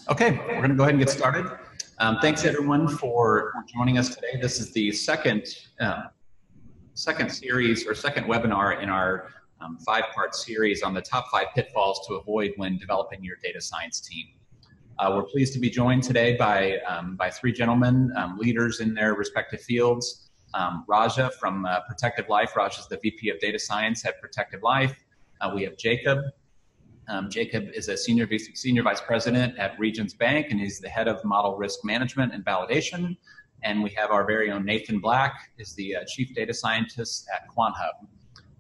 Okay, we're going to go ahead and get started. Thanks everyone for joining us today. This is the second series or second webinar in our five-part series on the top 5 pitfalls to avoid when developing your data science team. We're pleased to be joined today by 3 gentlemen, leaders in their respective fields. Raja from Protective Life. Raja is the VP of Data Science at Protective Life. We have Jacob. Jacob is a senior vice president at Regions Bank, and he's the head of model risk management and validation. And we have our very own Nathan Black, is the chief data scientist at QuantHub.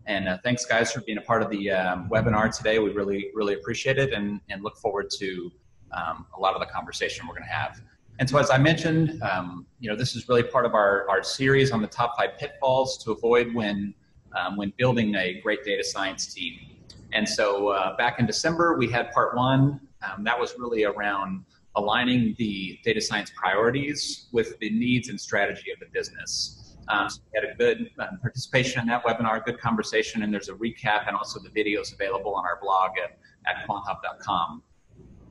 And thanks, guys, for being a part of the webinar today. We really appreciate it and look forward to a lot of the conversation we're going to have. And so, as I mentioned, this is really part of our series on the top 5 pitfalls to avoid when building a great data science team. And so back in December, we had part 1. That was really around aligning the data science priorities with the needs and strategy of the business. So we had a good participation in that webinar, good conversation, and there's a recap and also the videos available on our blog at quanthub.com.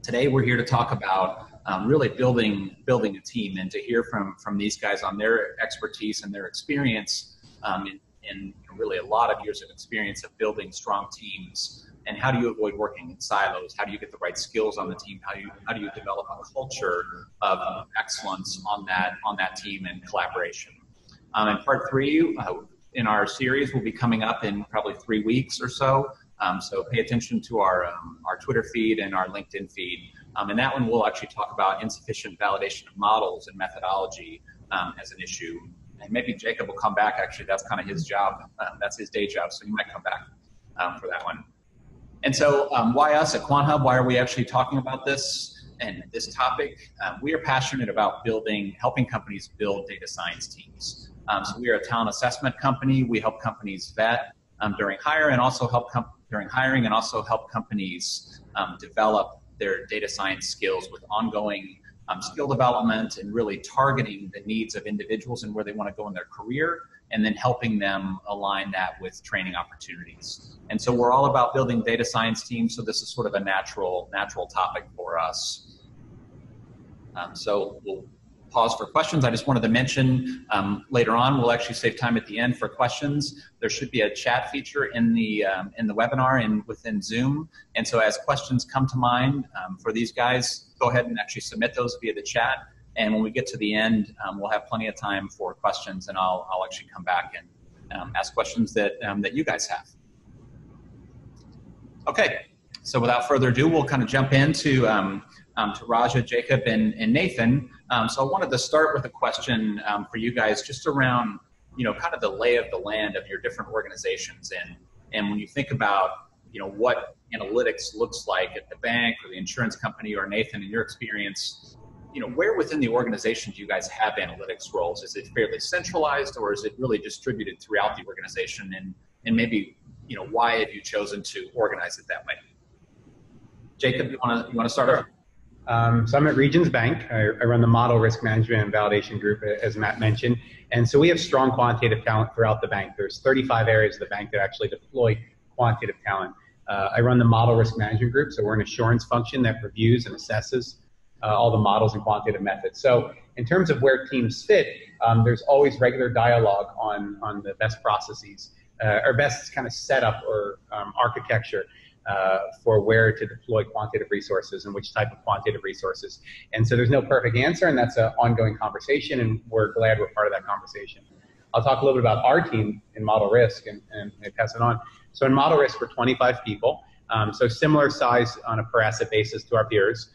Today, we're here to talk about really building a team and to hear from these guys on their expertise and their experience in really a lot of years of experience of building strong teams. And how do you avoid working in silos? How do you get the right skills on the team? How do you develop a culture of excellence on that team and collaboration? And part 3 in our series will be coming up in probably 3 weeks or so. So pay attention to our Twitter feed and our LinkedIn feed. And that one we'll actually talk about insufficient validation of models and methodology as an issue. And maybe Jacob will come back. Actually, that's kind of his job. That's his day job, so he might come back for that one. And so why us at QuantHub? Why are we actually talking about this and this topic? We are passionate about helping companies build data science teams. So we are a talent assessment company. We help companies vet during hiring and also help companies develop their data science skills with ongoing skill development and really targeting the needs of individuals and where they want to go in their career, and then helping them align that with training opportunities. And so we're all about building data science teams, so this is sort of a natural topic for us. So we'll pause for questions. I just wanted to mention later on, we'll actually save time at the end for questions. There should be a chat feature in the webinar and within Zoom. And so as questions come to mind for these guys, go ahead and actually submit those via the chat. And when we get to the end, we'll have plenty of time for questions, and I'll actually come back and ask questions that you guys have. Okay, so without further ado, we'll kind of jump into to Raja, Jacob, and Nathan. So I wanted to start with a question for you guys just around, kind of the lay of the land of your different organizations. And when you think about, what analytics looks like at the bank or the insurance company, or Nathan, in your experience, where within the organization do you guys have analytics roles? Is it fairly centralized, or is it really distributed throughout the organization? And maybe, why have you chosen to organize it that way? Jacob, you want to start off? So I'm at Regions Bank. I run the model risk management and validation group, as Matt mentioned. And so we have strong quantitative talent throughout the bank. There's 35 areas of the bank that actually deploy quantitative talent. I run the model risk management group, so we're an assurance function that reviews and assesses all the models and quantitative methods. So in terms of where teams fit, there's always regular dialogue on the best processes, or best kind of setup or architecture for where to deploy quantitative resources and which type of quantitative resources. And so there's no perfect answer, and that's an ongoing conversation, and we're glad we're part of that conversation. I'll talk a little bit about our team in model risk and pass it on. So in model risk, we're 25 people, so similar size on a per asset basis to our peers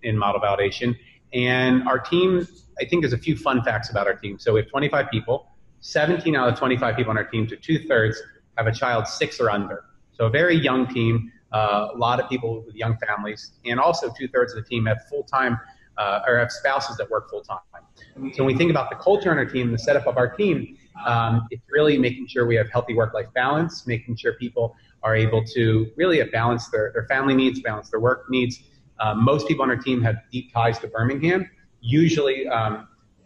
in model validation. And our team, I think there's a few fun facts about our team. So we have 25 people, 17 out of 25 people on our team, so 2/3 have a child 6 or under. So a very young team, a lot of people with young families, and also 2/3 of the team have full-time or have spouses that work full-time. So when we think about the culture on our team, the setup of our team, it's really making sure we have healthy work-life balance, making sure people are able to really balance their family needs, balance their work needs. Most people on our team have deep ties to Birmingham. Usually,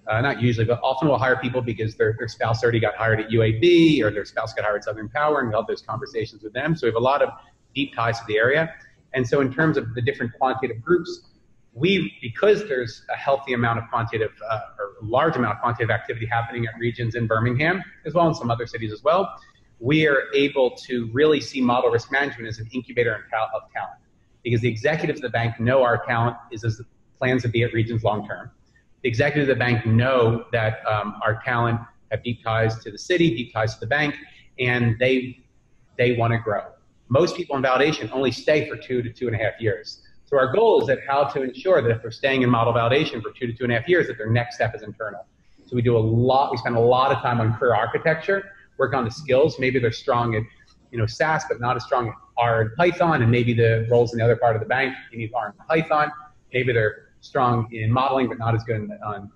not usually, but often we'll hire people because their spouse already got hired at UAB, or their spouse got hired at Southern Power, and we'll have those conversations with them. So we have a lot of deep ties to the area. And so in terms of the different quantitative groups, because there's a healthy amount of quantitative, or a large amount of quantitative activity happening at Regions in Birmingham, as well as some other cities as well, we are able to really see model risk management as an incubator of talent. Because the executives of the bank know our talent plans to be at Regions long term. The executives of the bank know that our talent have deep ties to the city, deep ties to the bank, and they want to grow. Most people in validation only stay for 2 to 2.5 years. So our goal is that how to ensure that if they're staying in model validation for 2 to 2.5 years, that their next step is internal. So we spend a lot of time on career architecture, work on the skills. Maybe they're strong at SAS, but not as strong at R and Python, and maybe the roles in the other part of the bank, you need R and Python. Maybe they're strong in modeling, but not as good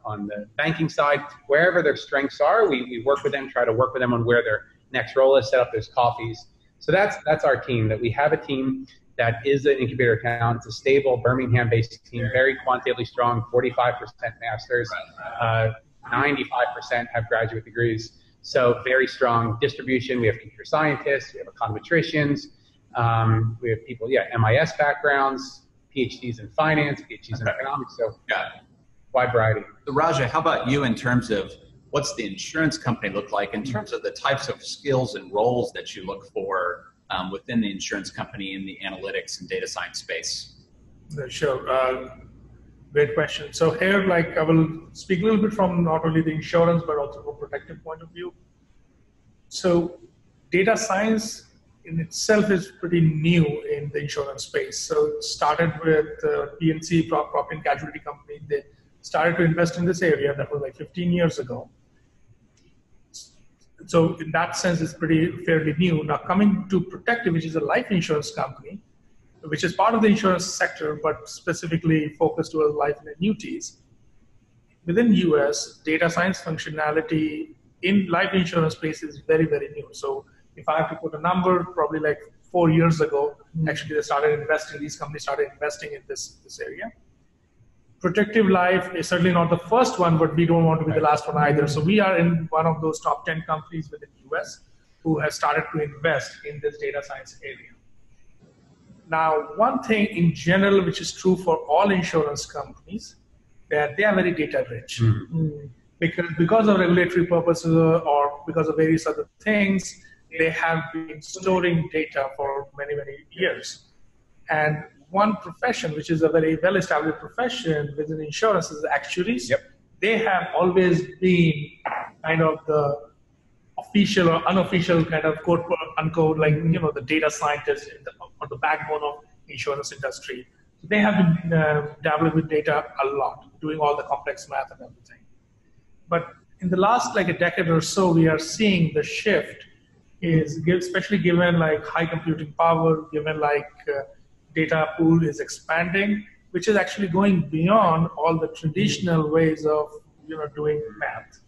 on the banking side. Wherever their strengths are, we work with them, try to work with them on where their next role is, set up those coffees. So that's our team, that we have a team that is an incubator of talent. It's a stable Birmingham-based team, very quantitatively strong, 45% masters, 95% have graduate degrees. So very strong distribution. We have computer scientists, we have econometricians, we have people, MIS backgrounds, PhDs in finance, PhDs in economics, so wide variety. So Raja, how about you in terms of what's the insurance company look like in terms of the types of skills and roles that you look for within the insurance company in the analytics and data science space? Sure. Great question. So here, I will speak a little bit from not only the insurance, but also from a protective point of view. So data science in itself is pretty new in the insurance space. So it started with P&C, property and casualty company. They started to invest in this area. That was 15 years ago. So in that sense, it's fairly new. Now coming to Protective, which is a life insurance company, which is part of the insurance sector, but specifically focused towards life and annuities. Within US, data science functionality in life insurance space is very, very new. So if I have to put a number, probably 4 years ago, actually these companies started investing in this area. Protective Life is certainly not the first one, but we don't want to be the last one either. So we are in one of those top 10 companies within US who have started to invest in this data science area. Now, one thing in general, which is true for all insurance companies, that they are very data rich. Because of regulatory purposes or because of various other things, they have been storing data for many, many years. And one profession, which is a very well-established profession within insurance, is actuaries. They have always been kind of the official or unofficial kind of quote unquote, the data scientists on the backbone of insurance industry. So they have been dabbling with data a lot, doing all the complex math and everything. But in the last a decade or so, we are seeing the shift especially given high computing power, given data pool is expanding, which is actually going beyond all the traditional ways of doing math.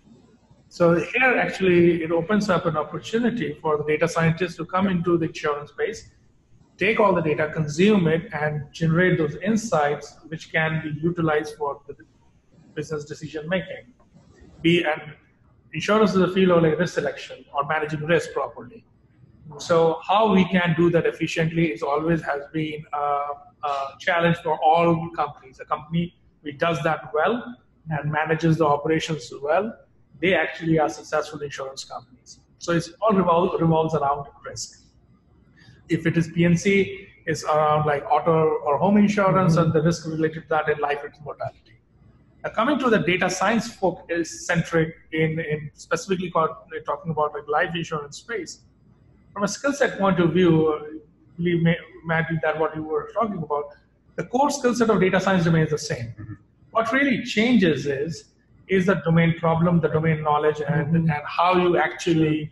So here, actually, it opens up an opportunity for the data scientists to come into the insurance space, take all the data, consume it, and generate those insights, which can be utilized for the business decision making. And insurance is a field of risk selection or managing risk properly. So how we can do that efficiently always has been a challenge for all companies. A company which does that well and manages the operations well, they actually are successful insurance companies. So it's all revolves around risk. If it is P&C, it's around auto or home insurance and the risk related to that in life and mortality. Now coming to the data science is centric in specifically talking about life insurance space. From a skill set point of view, maybe that what you were talking about, the core skill set of data science remains the same. What really changes is the domain problem, the domain knowledge, and how you actually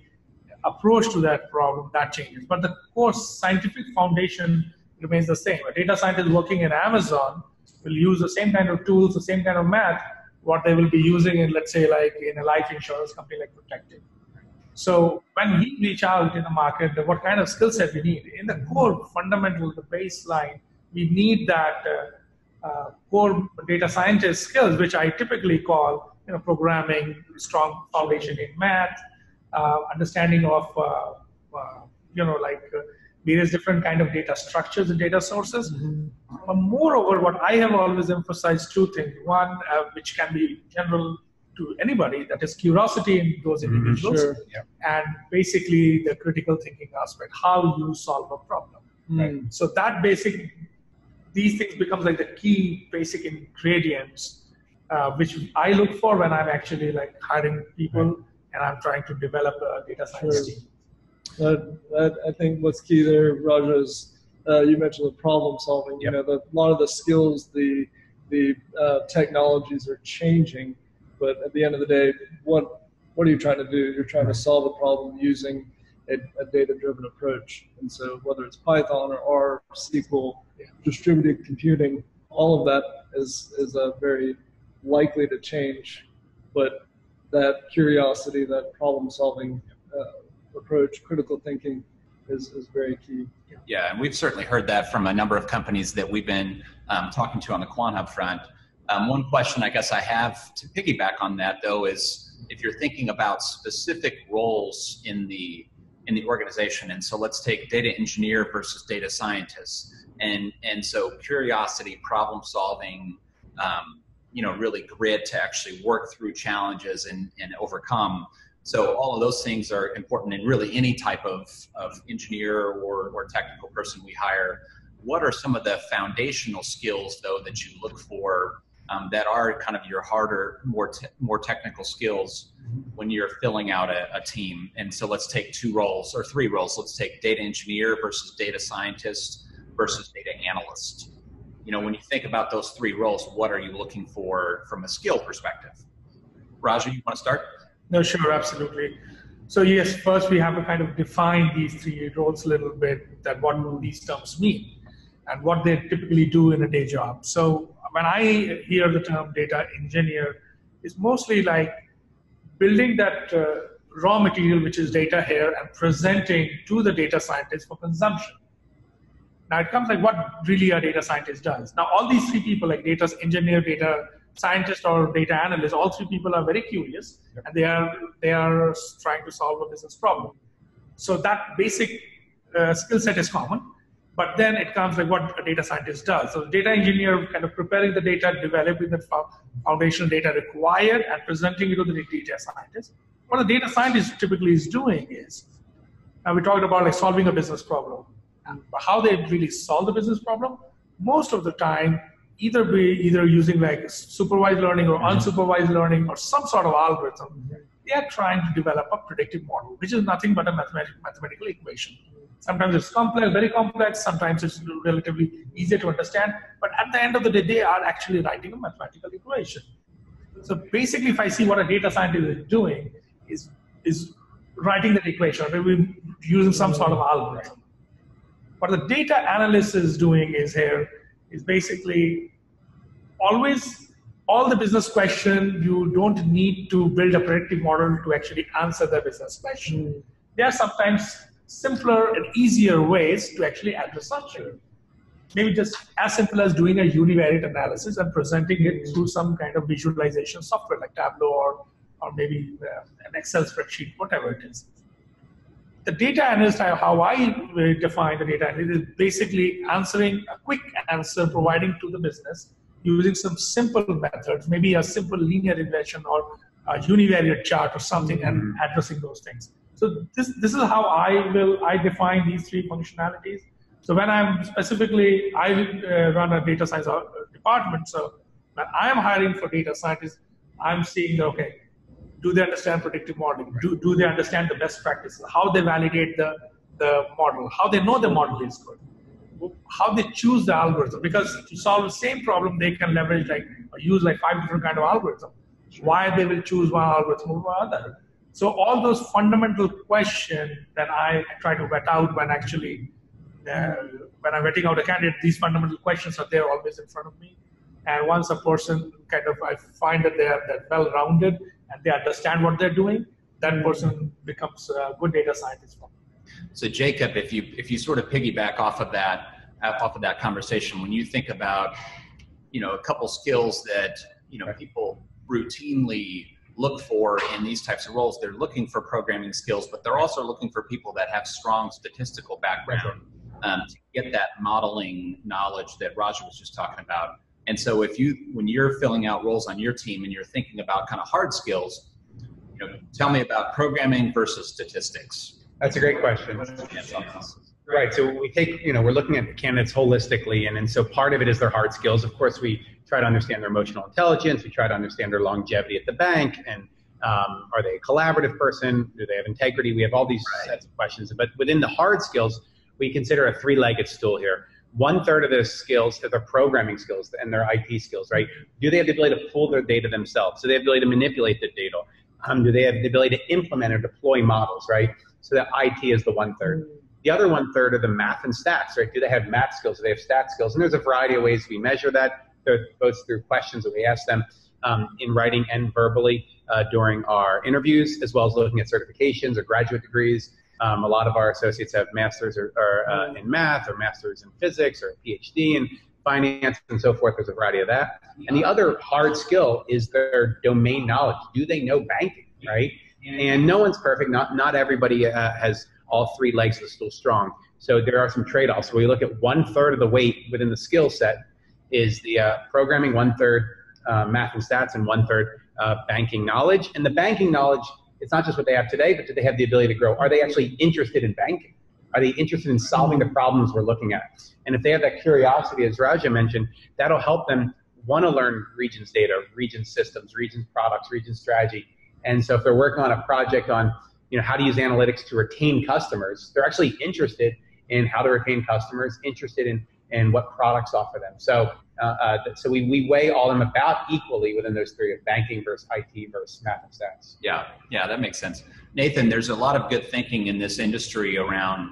approach to that problem, that changes. But the core scientific foundation remains the same. A data scientist working in Amazon will use the same kind of tools, the same kind of math, what they will be using in, let's say, in a life insurance company like Protective. So when we reach out in the market, what kind of skill set we need? In the core fundamental, the baseline, we need that core data scientist skills, which I typically call programming, strong foundation in math, understanding of various different kind of data structures and data sources. But moreover, what I have always emphasized two things. One, which can be general to anybody, that is curiosity in those individuals, and basically the critical thinking aspect, how you solve a problem. Right? So that these things becomes like the key basic ingredients, which I look for when I'm actually like hiring people and I'm trying to develop a data science team. I think what's key there, Raja, is you mentioned the problem solving. You know, a lot of the skills, the technologies are changing, but at the end of the day, what are you trying to do? You're trying to solve a problem using a data-driven approach. And so whether it's Python or R, SQL, distributed computing, all of that is very likely to change. But that curiosity, that problem-solving approach, critical thinking is very key. Yeah, and we've certainly heard that from a number of companies that we've been talking to on the QuantHub front. One question I guess I have to piggyback on that, though, is if you're thinking about specific roles in the organization, and so let's take data engineer versus data scientist, and so curiosity, problem solving, really grit to actually work through challenges and overcome. So all of those things are important in really any type of engineer or technical person we hire. What are some of the foundational skills, though, that you look for that are kind of your harder, more technical skills when you're filling out a team? And so let's take two roles or three roles. Let's take data engineer versus data scientist versus data analyst. When you think about those three roles, what are you looking for from a skill perspective? Raja, you want to start? No, sure, absolutely. So yes, first we have to kind of define these three roles a little bit, that what do these terms mean and what they typically do in a day job. So when I hear the term data engineer, it's mostly like building that raw material, which is data here, and presenting to the data scientist for consumption. Now it comes like what really a data scientist does. Now all these three people, like data engineer, data scientist, or data analyst, all three people are very curious, and they are trying to solve a business problem. So that basic skill set is common, but then it comes like what a data scientist does. So the data engineer kind of preparing the data, developing the foundational data required, and presenting it to the data scientist. What the data scientist typically is doing is, now we talked about like solving a business problem, and how they really solve the business problem. Most of the time, either using like supervised learning or unsupervised learning or some sort of algorithm, they are trying to develop a predictive model, which is nothing but a mathematical equation. Sometimes it's complex, very complex. Sometimes it's relatively easy to understand. But at the end of the day, they are actually writing a mathematical equation. So basically, if I see what a data scientist is doing, is writing that equation, or maybe using some sort of algorithm. What the data analyst is doing is basically always all the business question. You don't need to build a predictive model to actually answer the business question. There are sometimes simpler and easier ways to actually address such. Maybe just as simple as doing a univariate analysis and presenting it through some kind of visualization software like Tableau or maybe an Excel spreadsheet, whatever it is. The data analyst, how I define the data analyst, is basically answering a quick answer, providing to the business using some simple methods, maybe a simple linear regression or a univariate chart or something, and addressing those things. So this is how I define these three functionalities. So when I'm specifically, I run a data science department. So when I'm hiring for data scientists, I'm seeing, okay, do they understand predictive modeling? Do they understand the best practices? How they validate the model? How they know the model is good? How they choose the algorithm? Because to solve the same problem, they can leverage or use 5 different kind of algorithms. Why they will choose one algorithm over another? So all those fundamental questions that I try to vet out when actually when I'm vetting out a candidate, these fundamental questions are there always in front of me. And once a person I find that they're well-rounded and they understand what they're doing, that person becomes a good data scientist for me. So Jacob, if you sort of piggyback off of that conversation, when you think about, a couple skills that, people routinely look for in these types of roles. They're looking for programming skills, but they're also looking for people that have strong statistical background to get that modeling knowledge that Raja was just talking about. And so when you're filling out roles on your team and you're thinking about kind of hard skills, tell me about programming versus statistics. That's a great question. Right. So we take, we're looking at candidates holistically, and so part of it is their hard skills. Of course, we try to understand their emotional intelligence. We try to understand their longevity at the bank, and are they a collaborative person? Do they have integrity? We have all these sets of questions. But within the hard skills, we consider a three-legged stool here. 1/3 of their skills are their programming skills and their IT skills, right? Do they have the ability to pull their data themselves? Do they have the ability to manipulate the data? Do they have the ability to implement or deploy models, right? So that IT is the 1/3. The other 1/3 are the math and stats, right? Do they have math skills? Do they have stat skills? And there's a variety of ways we measure that, both through questions that we ask them in writing and verbally during our interviews, as well as looking at certifications or graduate degrees. A lot of our associates have masters or in math, or masters in physics, or a PhD in finance, and so forth. There's a variety of that. And the other hard skill is their domain knowledge. Do they know banking, right? And no one's perfect. Not everybody has all three legs of the stool strong. So there are some trade-offs. We look at 1/3 of the weight within the skill set is the programming, 1/3 math and stats, and 1/3 banking knowledge. And the banking knowledge, it's not just what they have today, but do they have the ability to grow? Are they actually interested in banking? Are they interested in solving the problems we're looking at? And if they have that curiosity, as Raja mentioned, that'll help them want to learn Regions data, Regions systems, Regions products, Regions strategy. And so if they're working on a project on how to use analytics to retain customers, they're actually interested in how to retain customers, interested in what products offer them. So so we weigh all of them about equally within those three of banking versus IT versus math and stats. Yeah, that makes sense. Nathan, there's a lot of good thinking in this industry around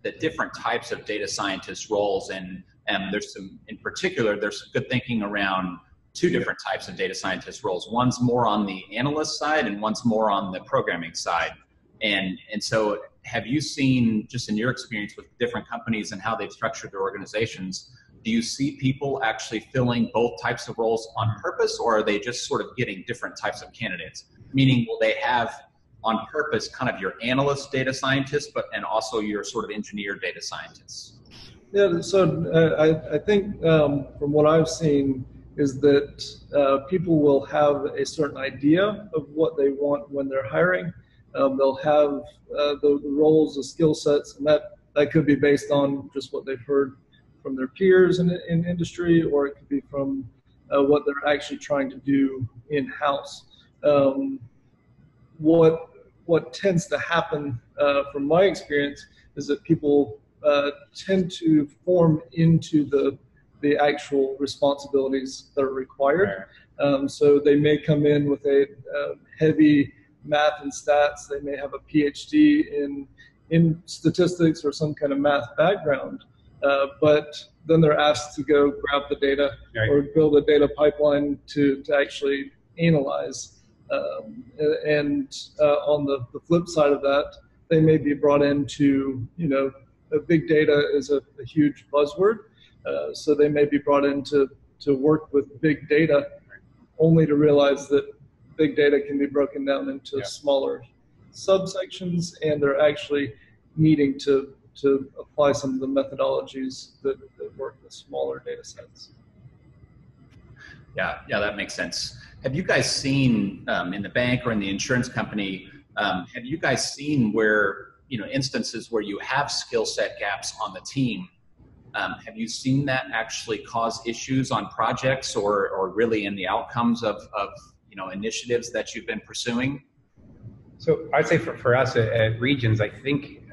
the different types of data scientist roles, and there's in particular, there's some good thinking around two different types of data scientist roles. One's more on the analyst side and one's more on the programming side. And so have you seen, just in your experience with different companies and how they've structured their organizations, do you see people actually filling both types of roles on purpose, or are they just sort of getting different types of candidates? Meaning, will they have on purpose kind of your analyst data scientists, and also your sort of engineer data scientists? Yeah, so I think from what I've seen is that people will have a certain idea of what they want when they're hiring. They'll have the roles, the skill sets, and that could be based on just what they've heard from their peers in industry, or it could be from what they're actually trying to do in-house. What tends to happen from my experience is that people tend to form into the actual responsibilities that are required. So they may come in with a heavy math and stats. They may have a PhD in statistics or some kind of math background, but then they're asked to go grab the data or build a data pipeline to actually analyze. And on the flip side of that, they may be brought into, big data is a huge buzzword. So they may be brought in to work with big data, only to realize that big data can be broken down into smaller subsections, and they're actually needing to apply some of the methodologies that work with smaller data sets. Yeah, that makes sense. Have you guys seen in the bank or in the insurance company, have you guys seen where, instances where you have skill set gaps on the team? Have you seen that actually cause issues on projects or really in the outcomes of initiatives that you've been pursuing? So I'd say for us at Regions, I think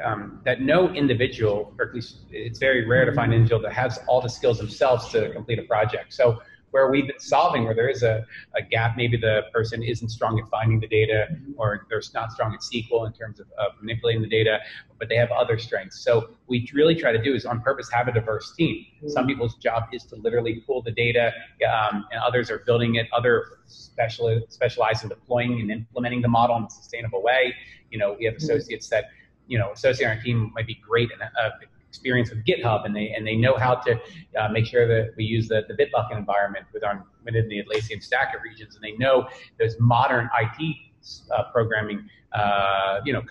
that no individual, or at least it's very rare to find an individual that has all the skills themselves to complete a project. So where we've been solving, where there is a gap, maybe the person isn't strong at finding the data, or they're not strong at SQL in terms of manipulating the data, but they have other strengths. So we really try to do is on purpose have a diverse team. Some people's job is to literally pull the data, and others are building it. Other specialize in deploying and implementing the model in a sustainable way. We have associates that, associates on our team might be great and experience with GitHub, and they know how to make sure that we use the Bitbucket environment within the Atlassian stack of regions, and they know those modern IT programming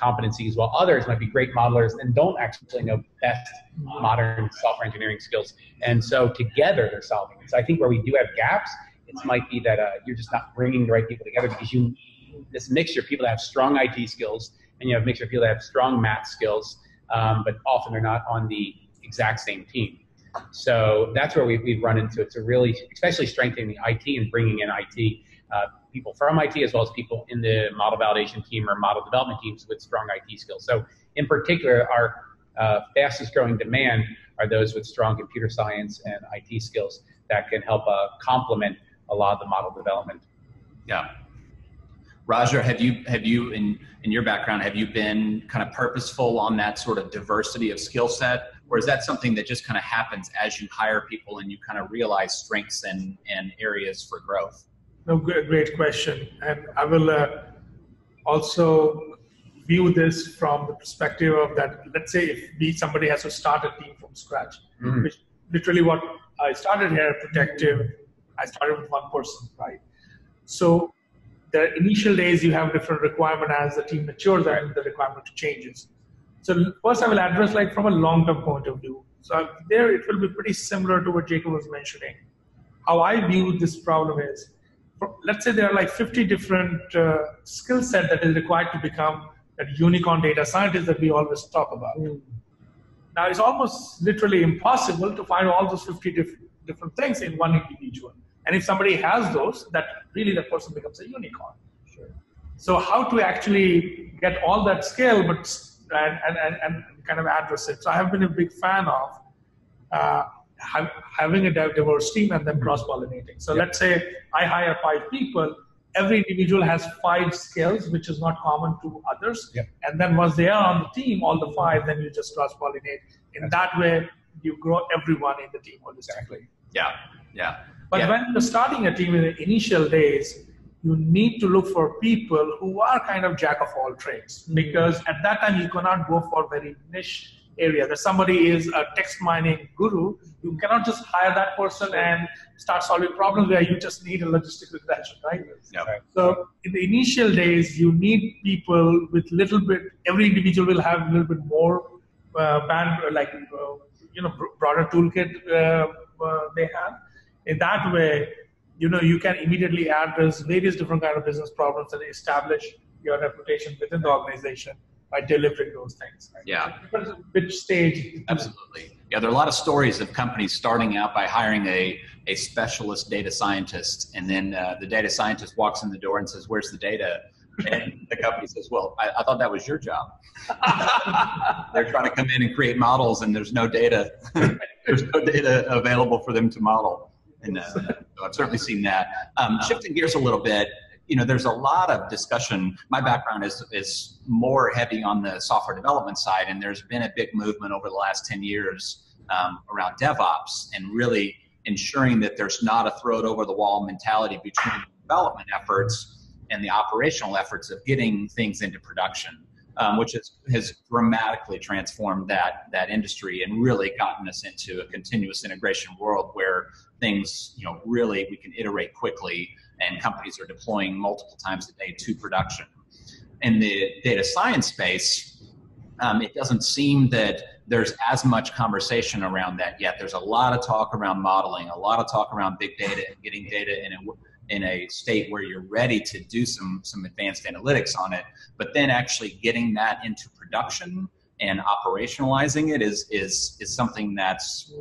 competencies, while others might be great modelers and don't actually know best modern software engineering skills. And so together they're solving it. So I think where we do have gaps, it might be that you're just not bringing the right people together, because you need this mixture of people that have strong IT skills, and you have a mixture of people that have strong math skills, but often they're not on the exact same team. So that's where we've run into it, to really, especially strengthening the IT and bringing in IT, people from IT as well as people in the model validation team or model development teams with strong IT skills. So in particular, our fastest growing demand are those with strong computer science and IT skills that can help complement a lot of the model development. Yeah. Raja, have you in your background, have you been kind of purposeful on that sort of diversity of skill set, or is that something that just kind of happens as you hire people and you kind of realize strengths and areas for growth? No, great question. And I will also view this from the perspective of that, let's say if somebody has to start a team from scratch, which literally what I started here at Protective, I started with one person, right? So the initial days you have different requirement. As the team matures and the requirement changes. So first I will address like from a long-term point of view. So there it will be pretty similar to what Jacob was mentioning. How I view this problem is, let's say there are like 50 different skill set that is required to become that unicorn data scientist that we always talk about. Now it's almost literally impossible to find all those 50 different things in one individual. And if somebody has those, that really the person becomes a unicorn. Sure. So how to actually get all that skill, but and kind of address it. So I have been a big fan of having a diverse team and then cross-pollinating. So let's say I hire 5 people, every individual has 5 skills, which is not common to others. And then once they are on the team, all the 5, then you just cross-pollinate. In that way, you grow everyone in the team holistically. But when you're starting a team in the initial days, you need to look for people who are kind of jack of all trades, because at that time you cannot go for very niche area. That somebody is a text mining guru, you cannot just hire that person and start solving problems where you just need a logistic regression, right? So in the initial days, you need people with little bit. Every individual will have a little bit more broader toolkit they have. In that way, you can immediately address various different kind of business problems and establish your reputation within the organization by delivering those things. Right? Yeah. Depends on which stage. Absolutely. Yeah, there are a lot of stories of companies starting out by hiring a specialist data scientist, and then the data scientist walks in the door and says, "Where's the data?" And the company says, "Well, I thought that was your job." They're trying to come in and create models, and there's no data. There's no data available for them to model. And so I've certainly seen that. Shifting gears a little bit, there's a lot of discussion. My background is more heavy on the software development side, and there's been a big movement over the last 10 years around DevOps and really ensuring that there's not a throw it over the wall mentality between development efforts and the operational efforts of getting things into production, which has dramatically transformed that industry and really gotten us into a continuous integration world where things, really we can iterate quickly and companies are deploying multiple times a day to production. In the data science space, it doesn't seem that there's as much conversation around that yet. There's a lot of talk around modeling, a lot of talk around big data and getting data in a state where you're ready to do some advanced analytics on it, but then actually getting that into production and operationalizing it is something that's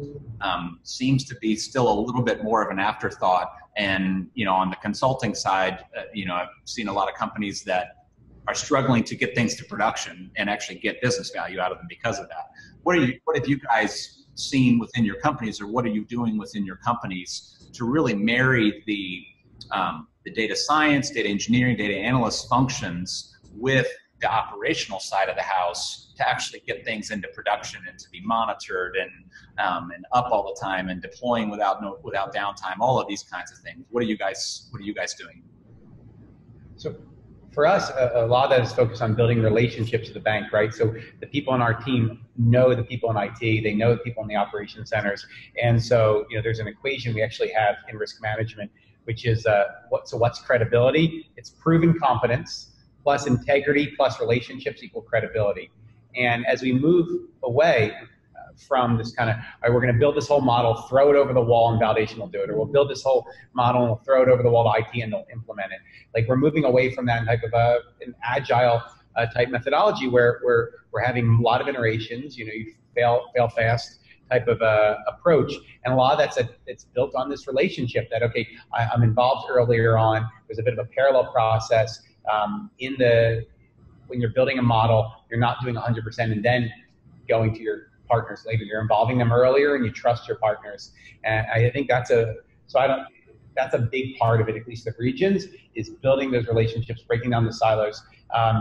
seems to be still a little bit more of an afterthought. And on the consulting side, I've seen a lot of companies that are struggling to get things to production and actually get business value out of them because of that. What have you guys seen within your companies, or what are you doing within your companies to really marry the data science, data engineering, data analyst functions with the operational side of the house to actually get things into production and to be monitored and up all the time and deploying without downtime, all of these kinds of things? What are you guys doing? So For us, a lot of that is focused on building relationships with the bank, right? So the people on our team know the people in IT, they know the people in the operation centers. And so, there's an equation we actually have in risk management, which is what's credibility? It's proven competence plus integrity plus relationships equal credibility. And as we move away from this kind of, all right, we're going to build this whole model, throw it over the wall and validation will do it, or we'll build this whole model and we'll throw it over the wall to IT and they'll implement it. Like, we're moving away from that type of an agile type methodology where we're having a lot of iterations, you fail fast type of approach. And a lot of that's it's built on this relationship that, okay, I'm involved earlier on. There's a bit of a parallel process when you're building a model, you're not doing 100% and then going to your partners later. You're involving them earlier and you trust your partners. And I think that's a big part of it, at least the regions, is building those relationships, breaking down the silos,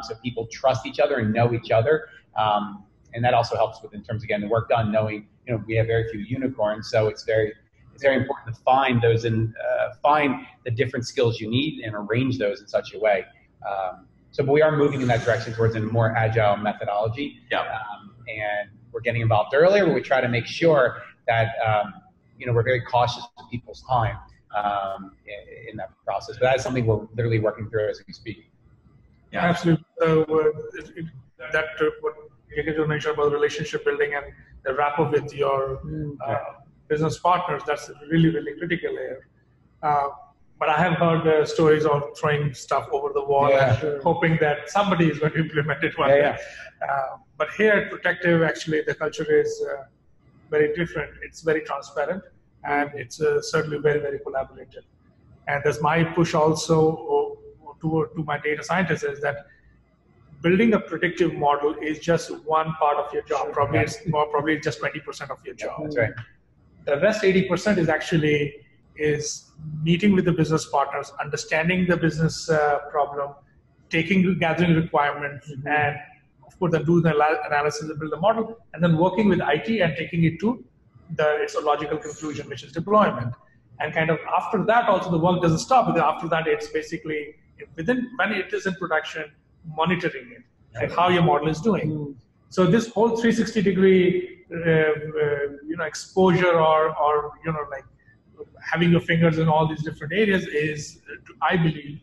so people trust each other and know each other. And that also helps with, in terms, again, the work done, knowing, we have very few unicorns. So it's very important to find those and find the different skills you need and arrange those in such a way. But we are moving in that direction towards a more agile methodology. And we're getting involved earlier, but we try to make sure that, we're very cautious of people's time in that process. But that's something we're literally working through as we speak. Yeah, absolutely. So what you mentioned about relationship building and the rapport with your business partners, that's really, really critical here. But I have heard stories of throwing stuff over the wall and hoping that somebody is going to implement it one day. But here at Protective, actually, the culture is very different. It's very transparent, and it's certainly very, very collaborative. And that's my push also to my data scientists, is that building a predictive model is just one part of your job. Probably it's just 20% of your job. That's right. The rest 80% is actually meeting with the business partners, understanding the business problem, gathering requirements, and of course then do the analysis and build the model, and then working with IT and taking it to its logical conclusion, which is deployment. And kind of after that, also the work doesn't stop, because after that it's basically when it is in production, monitoring it and how your model is doing. So this whole 360-degree exposure or like having your fingers in all these different areas I believe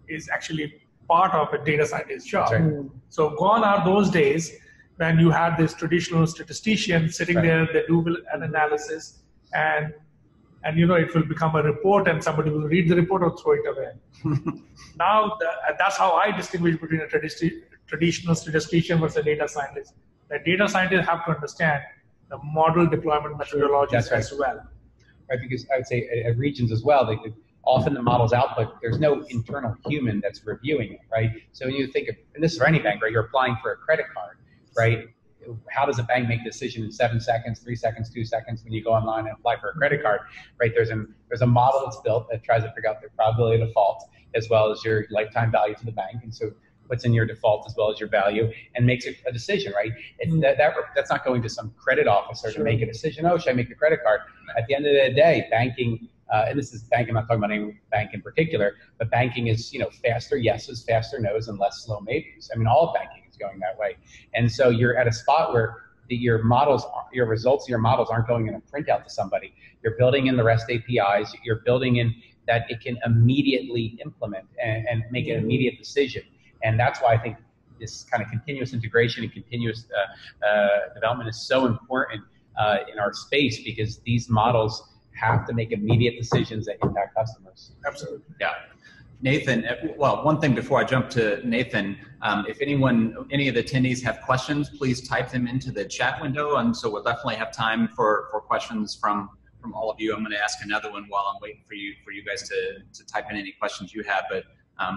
is actually part of a data scientist's job. Right. So gone are those days when you had this traditional statistician sitting there, they do an analysis, and it will become a report and somebody will read the report or throw it away. Now that's how I distinguish between a traditional statistician versus a data scientist. The data scientists have to understand the model deployment methodologies as well. Right, because I would say at Regions as well, often the model's output, there's no internal human that's reviewing it, right? So when you think of, and this is for any bank, right? You're applying for a credit card, right? How does a bank make a decision in 7 seconds, 3 seconds, 2 seconds when you go online and apply for a credit card, right? There's a model that's built that tries to figure out the probability of default as well as your lifetime value to the bank. And so what's in your default as well as your value, and makes a decision, right? That's not going to some credit officer to make a decision. Oh, should I make a credit card? At the end of the day, banking, and this is banking, I'm not talking about any bank in particular, but banking is, faster yeses, faster nos, and less slow maybes. I mean, all of banking is going that way. And so you're at a spot where your results of your models aren't going in a printout to somebody. You're building in the REST APIs. You're building in that it can immediately implement and make an immediate decision. And that's why I think this kind of continuous integration and continuous development is so important in our space, because these models have to make immediate decisions that impact customers. Absolutely. Yeah. Nathan, well, one thing before I jump to Nathan, if any of the attendees have questions, please type them into the chat window. And so we'll definitely have time for questions from all of you. I'm going to ask another one while I'm waiting for you guys to type in any questions you have, but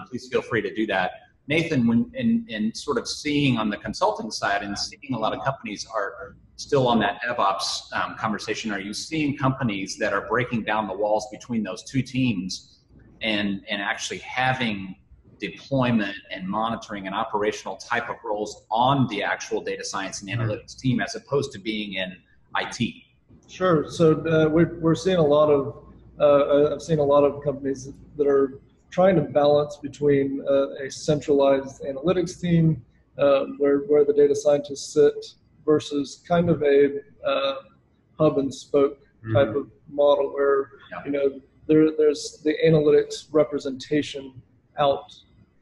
please feel free to do that. Nathan, when in sort of seeing on the consulting side and seeing a lot of companies are still on that DevOps conversation, are you seeing companies that are breaking down the walls between those two teams and actually having deployment and monitoring and operational type of roles on the actual data science and analytics team as opposed to being in IT? Sure. So we're seeing a lot of I've seen a lot of companies that are trying to balance between a centralized analytics team where the data scientists sit versus kind of a hub and spoke type of model where there's the analytics representation out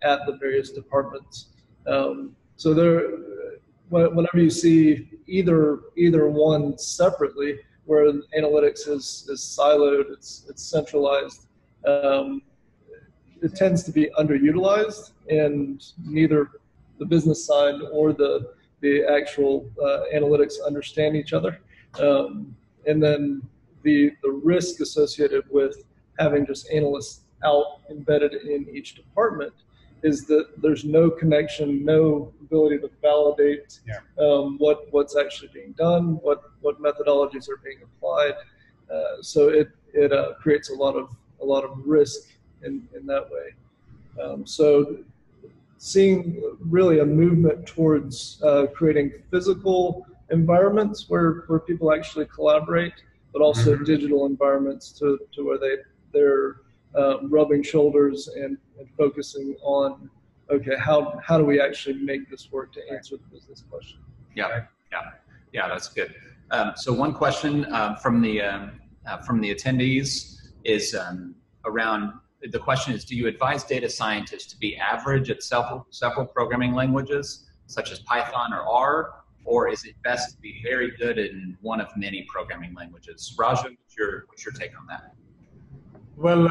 at the various departments. So whenever you see either one separately, where analytics is siloed, it's centralized, it tends to be underutilized, and neither the business side or the actual analytics understand each other. And then the risk associated with having just analysts out embedded in each department is that there's no connection, no ability to validate what's actually being done, what methodologies are being applied. So it creates a lot of risk in that way. So seeing really a movement towards creating physical environments where people actually collaborate, but also digital environments to where they're rubbing shoulders and focusing on, okay, how do we actually make this work to answer the business question? Yeah, that's good. So one question from the attendees is around, the question is, do you advise data scientists to be average at several programming languages, such as Python or R, or is it best to be very good in one of many programming languages? Raja, what's your take on that? Well,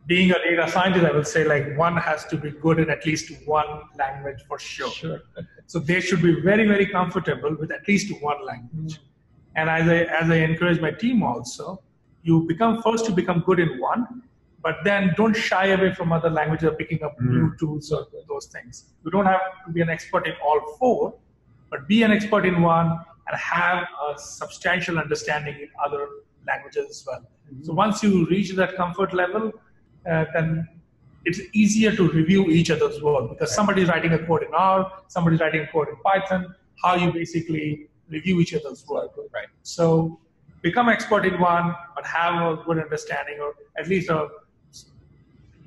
being a data scientist, I will say like one has to be good in at least one language for sure. So they should be very, very comfortable with at least one language. And as I encourage my team also, you become good in one, but then don't shy away from other languages or picking up new tools or those things. You don't have to be an expert in all four, but be an expert in one and have a substantial understanding in other languages as well. So once you reach that comfort level, then it's easier to review each other's work, because somebody's writing a code in R, somebody's writing a code in Python, how you basically review each other's work. Right. So become expert in one, but have a good understanding, or at least a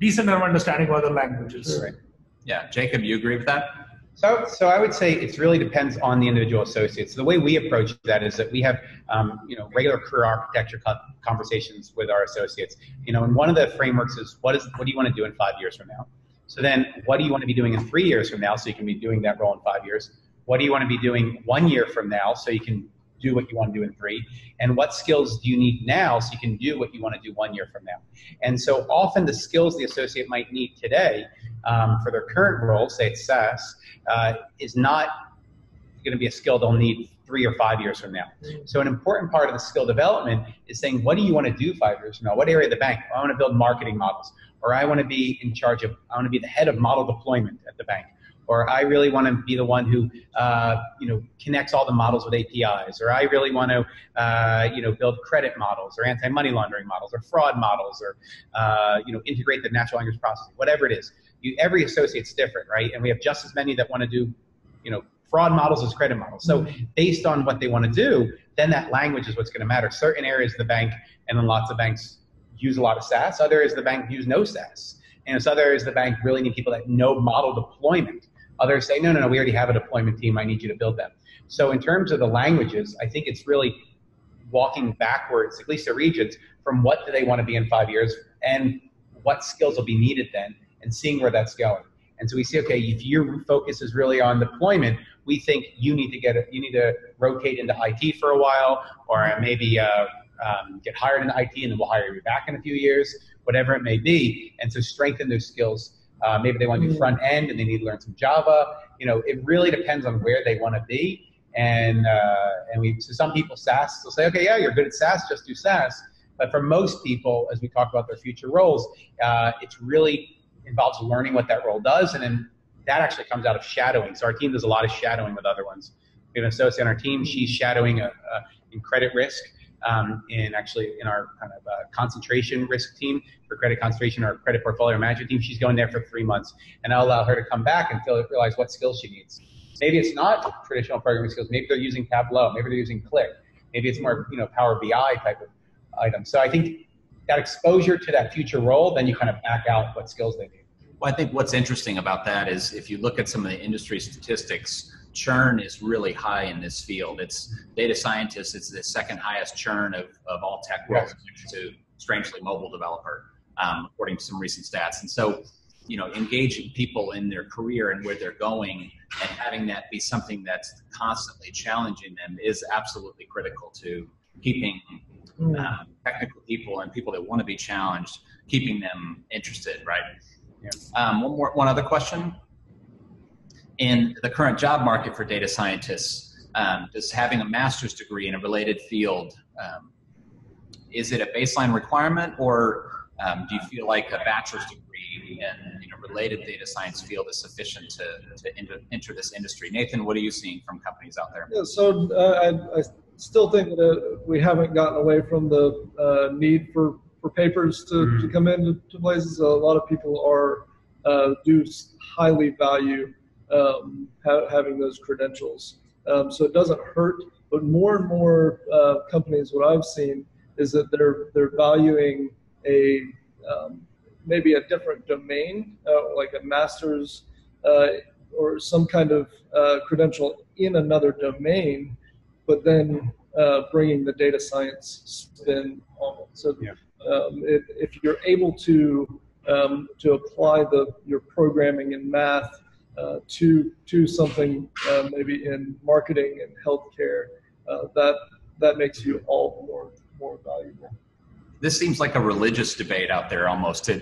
decent enough understanding of other languages. Right. Yeah, Jacob, you agree with that? So I would say it really depends on the individual associates. The way we approach that is that we have regular career architecture conversations with our associates. And one of the frameworks is what do you want to do in 5 years from now? So then what do you want to be doing in 3 years from now so you can be doing that role in 5 years? What do you want to be doing 1 year from now so you can do what you want to do in 3? And what skills do you need now so you can do what you want to do 1 year from now? And so often the skills the associate might need today for their current role, say it's SaaS, is not going to be a skill they'll need 3 or 5 years from now. So an important part of the skill development is saying, what do you want to do 5 years from now? What area of the bank? I want to build marketing models, or I want to be I want to be the head of model deployment at the bank. Or I really want to be the one who, connects all the models with APIs. Or I really want to, build credit models, or anti-money laundering models, or fraud models, or, integrate the natural language processing. Whatever it is, every associate's different, right? And we have just as many that want to do, fraud models as credit models. So based on what they want to do, then that language is what's going to matter. Certain areas of the bank, and then lots of banks use a lot of SaaS. Other areas of the bank use no SaaS. And so other areas of the bank really need people that know model deployment. Others say, no, we already have a deployment team. I need you to build them. So in terms of the languages, I think it's really walking backwards, at least the regions, from what do they want to be in 5 years and what skills will be needed then, and seeing where that's going. And so we see, okay, if your focus is really on deployment, we think you need to rotate into IT for a while, or maybe get hired in IT and then we'll hire you back in a few years, whatever it may be. And so strengthen those skills. Maybe they want to do front end and they need to learn some Java. It really depends on where they want to be. And so some people SaaS, they'll say, okay, yeah, you're good at SaaS, just do SaaS. But for most people, as we talk about their future roles, it's really involves learning what that role does. And then that actually comes out of shadowing. So our team does a lot of shadowing with other ones. We have an associate on our team. She's shadowing in credit risk. In our kind of concentration risk team for credit concentration, or credit portfolio management team. She's going there for 3 months, and I'll allow her to come back and realize what skills she needs. Maybe it's not traditional programming skills. Maybe they're using Tableau. Maybe they're using Qlik. Maybe it's more Power BI type of item. So I think that exposure to that future role, then you kind of back out what skills they need. Well, I think what's interesting about that is if you look at some of the industry statistics, churn is really high in this field. It's data scientists, it's the second highest churn of all tech roles, next to, strangely, mobile developer, according to some recent stats. And so, engaging people in their career and where they're going and having that be something that's constantly challenging them is absolutely critical to keeping technical people and people that want to be challenged, keeping them interested, right? Yeah. One other question. In the current job market for data scientists, does having a master's degree in a related field, is it a baseline requirement, or do you feel like a bachelor's degree in a related data science field is sufficient to enter this industry? Nathan, what are you seeing from companies out there? Yeah, so I still think that we haven't gotten away from the need for papers to come into places. A lot of people do highly value having those credentials. So it doesn't hurt, but more and more companies, what I've seen is that they're valuing maybe a different domain, like a master's or some kind of credential in another domain, but then bringing the data science spin on it. So if you're able to apply your programming and math to something maybe in marketing and healthcare, that makes you all more valuable. This seems like a religious debate out there almost. So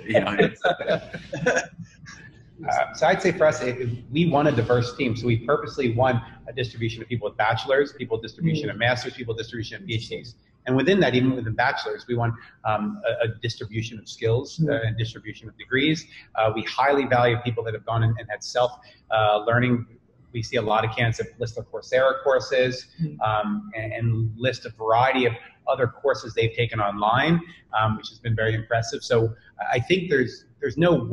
I'd say for us, we want a diverse team. So we purposely want a distribution of people with bachelors, people with distribution of masters, people with distribution of PhDs. And within that, even within bachelors, we want a distribution of skills and distribution of degrees. We highly value people that have gone and had self-learning. We see a lot of candidates that list their Coursera courses and list a variety of other courses they've taken online, which has been very impressive. So I think there's no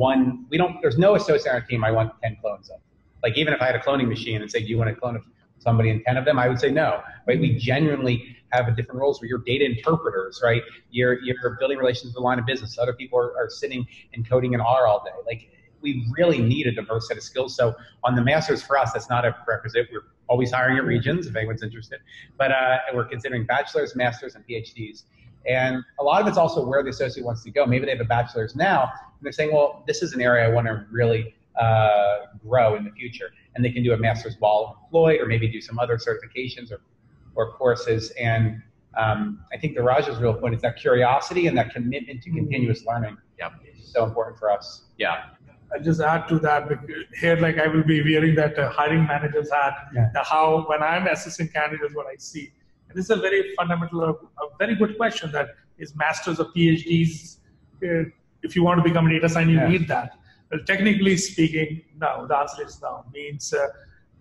associate on our team I want 10 clones of. Like, even if I had a cloning machine and say, do you want to clone somebody in 10 of them? I would say no, right? We genuinely have different roles where you're data interpreters, right? You're building relations with the line of business. Other people are sitting and coding in R all day. Like, we really need a diverse set of skills. So on the masters, for us, that's not a prerequisite. We're always hiring at Regions if anyone's interested, but we're considering bachelors, masters, and PhDs. And a lot of it's also where the associate wants to go. Maybe they have a bachelor's now, and they're saying, well, this is an area I want to really grow in the future. And they can do a master's while employed, or maybe do some other certifications or courses. And I think the Raj's real point is that curiosity and that commitment to continuous learning is so important for us. Yeah. I'll just add to that, here, like, I will be wearing that hiring manager's hat, how when I'm assessing candidates, what I see. And this is a very fundamental, a very good question, that is masters or PhDs, if you want to become a data scientist, you need that. Well, technically speaking, no, the answer is no. Means,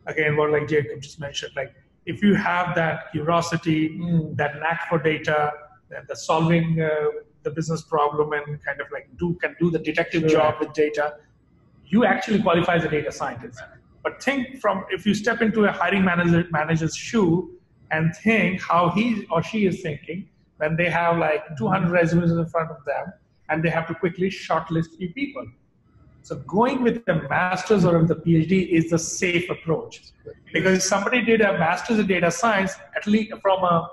again, what like Jacob just mentioned, like, if you have that curiosity, that knack for data, the solving the business problem and kind of like can do the detective job with data, you actually qualify as a data scientist. But think if you step into a hiring manager's shoe and think how he or she is thinking when they have like 200 resumes in front of them and they have to quickly shortlist few people. So going with the master's or the PhD is the safe approach. Because if somebody did a master's in data science, at least from a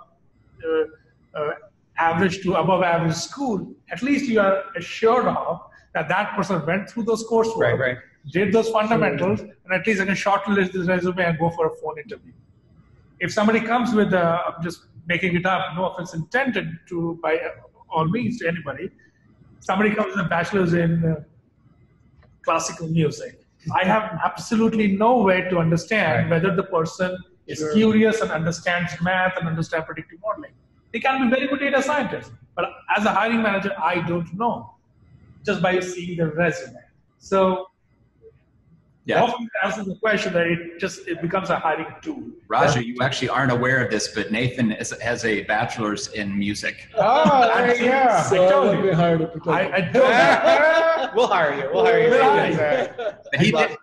average to above average school, at least you are assured of that person went through those coursework, did those fundamentals, and at least I can shortlist this resume and go for a phone interview. If somebody comes with, I'm just making it up, no offense intended to by all means to anybody, somebody comes with a bachelor's in classical music, I have absolutely no way to understand whether the person is curious and understands math and understands predictive modeling. They can be very good data scientists, but as a hiring manager, I don't know just by seeing the resume. So often answers the question that it becomes a hiring tool. Raja, you actually aren't aware of this, but Nathan has a bachelor's in music. Oh, there you go. So I told you. I We'll hire you. We'll hire you. And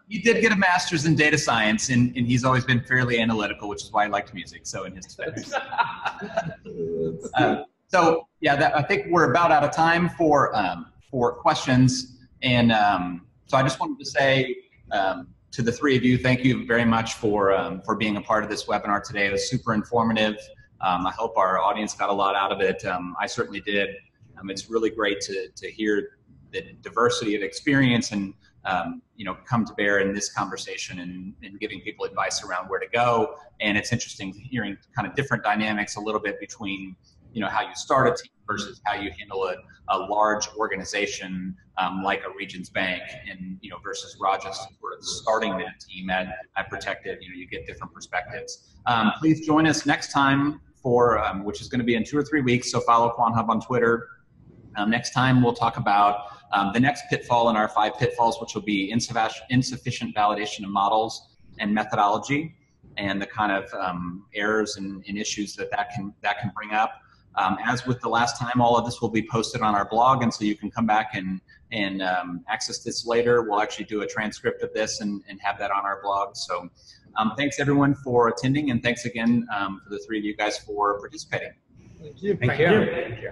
he did get a master's in data science, and he's always been fairly analytical, which is why I liked music. So in his defense. So Yeah, I think we're about out of time for questions. And so I just wanted to say to the three of you, thank you very much for being a part of this webinar today. It was super informative. I hope our audience got a lot out of it. I certainly did. It's really great to hear the diversity of experience and come to bear in this conversation and giving people advice around where to go. And it's interesting hearing kind of different dynamics a little bit between how you start a team versus how you handle a large organization like a Regions Bank, and versus Rajas sort of starting that team at Protective. You get different perspectives. Please join us next time for which is going to be in 2 or 3 weeks. So follow QuantHub on Twitter. Next time we'll talk about the next pitfall in our 5 pitfalls, which will be insufficient validation of models and methodology, and the kind of errors and issues that can bring up. As with the last time, all of this will be posted on our blog, and so you can come back and access this later. We'll actually do a transcript of this and have that on our blog. So thanks everyone for attending, and thanks again for the 3 of you guys for participating. Thank you. Thank you.